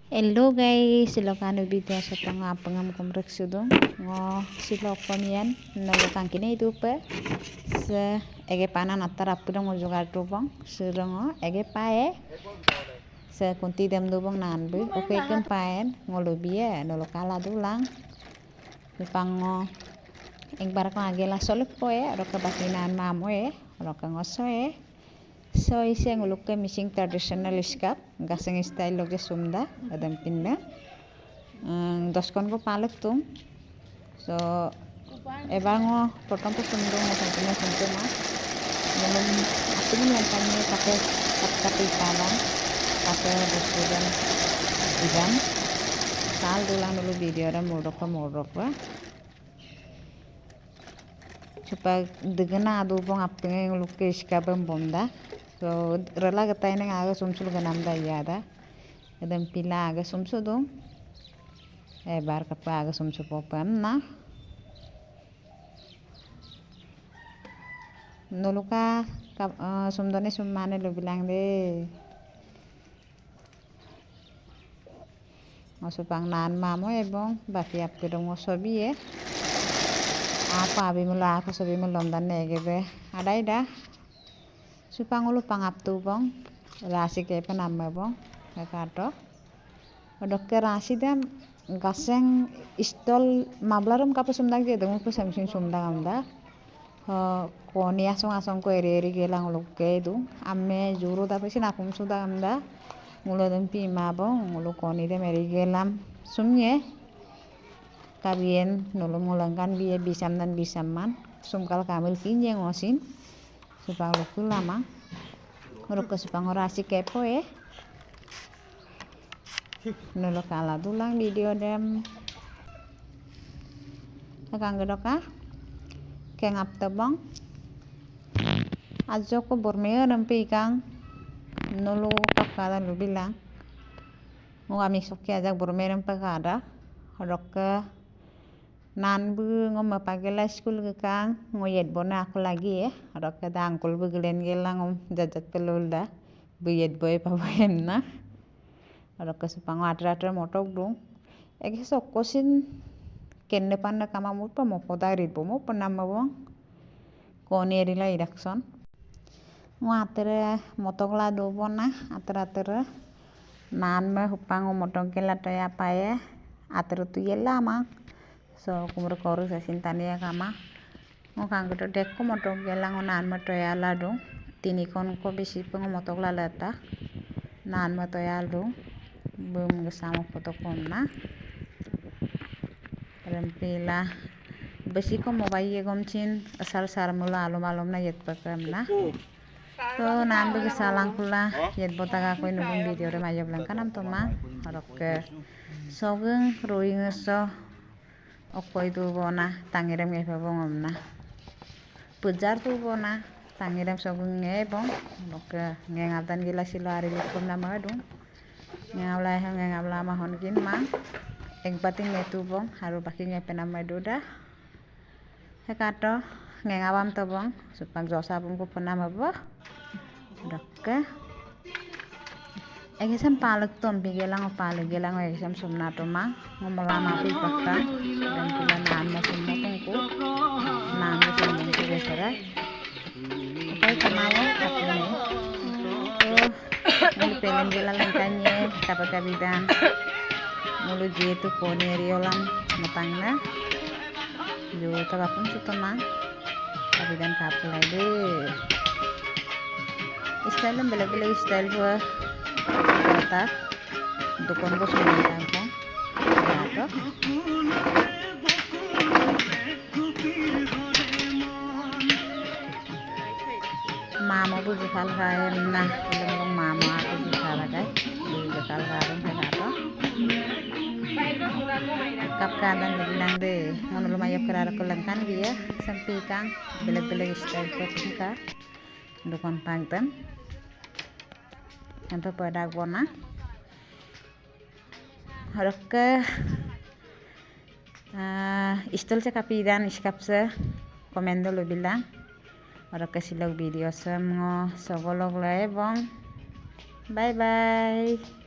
Hello guys, silakan video sa tanga pangam kumrek sudong ngo silok pamian nolokang kini itu pe se ege panan atar apudong mojogar tubong surong ege pae se kunti dem dubong nanbu oke kem paen ngolobie nolokala dulang lupango eng barak agela solok poe roka batinan mamoe roka ngosoe so ise nguluke missing traditional iskap gaseng style loge sumda adam pinna doskon ko palak tum so ebango proton to sumdo mo santina sumtuma belum apin langkanya pakai kape palang pakai dosudan idan sal dulang dulu video ada modok supaya degena adu bong apeng nguluke iskapem bomda so rela gataine aga sumsul ganamda yada edem pila aga sumsu dum bar kapa aga sumsu popam na noluka sumdone summane lo bilang de masupang nan mamo ebong baki apke dong sobi apa abi mula aku sobi mulom dan negebe ada supangulu pangap tubong rasi ke penama bong kato odokke rasi dam gaseng istol mablarum kapu sumdang ge dong ku samsing sumdang amda koni asong ko eri gelang lukke du amme juru da pesin akum suda amda mulo dem pi ma bong mulo koni dem eri gelam sumye kabien nulu mulangkan biye bisam dan bisaman sumkal kamil kinje ngosin supang luku lama uruk supang orasi kepo nulu kala dulang video dem akang gedoka kengap tebong ajo ko bormeo nempi kang nulu kakada lu bilang mau kami soki ajak bormeo nempi kada uruk nanbu ngom pagela school ke kang ngoyet bona aku lagi ada kada angkul begelen gelang jajak pelulda buyet boy paboyen na ada kesepang atra motok dong ege sokosin kenne panna kama mupa mo podari bomo panama bong koni erila idakson ngatre motok la do bona atra nan me hupang motok gela toya pae atra tu yelama so kumur koru sa sintania kama ngokang gedo dekko motok gelang nan matoya ladu tinikon ko bisi peng motok lalata nan matoya lu bum gesamo foto konna rempila besi ko mobaye gomcin asal sar mula alum na yet pakam na so nan bu gesalang kula yet botaga ko nubung video re mayo blankanam toma rokke sogeng ruing so okoi tu bona tangirem nge bong na pujar tu bona tangirem sogeng nge bong oke nge ngatan gila silo ari lukum na madung ngawla nge ngabla ma honkin ma eng pating nge tu bong haru baki nge penama duda hekato nge ngawam to bong supang josa bong ko penama bo dokke egesam palak tom bigelang palak gelang egesam sumna to ma ngomolama pi pakka dan kila nan mo summo tungku nan mo summo ko besara okay kamawo kapne mulu pelen gela langkanye kabidan mulu jetu poneriolam matangna jo tagapun sutama kabidan kapulai de style bela style gua kata dukon ko sunan tampong ato mama bu jikal kae na long mama aku jikal kae jikal karung ato kap kadang bilang de ngono lumayo kerara kelengkan dia sampai kang bela style ko tingka dukon pangten sampai pada gona harus ke istol sa kapidan iskapse komendo lo bilang harus ke silog video semua sogolog lo bong bye bye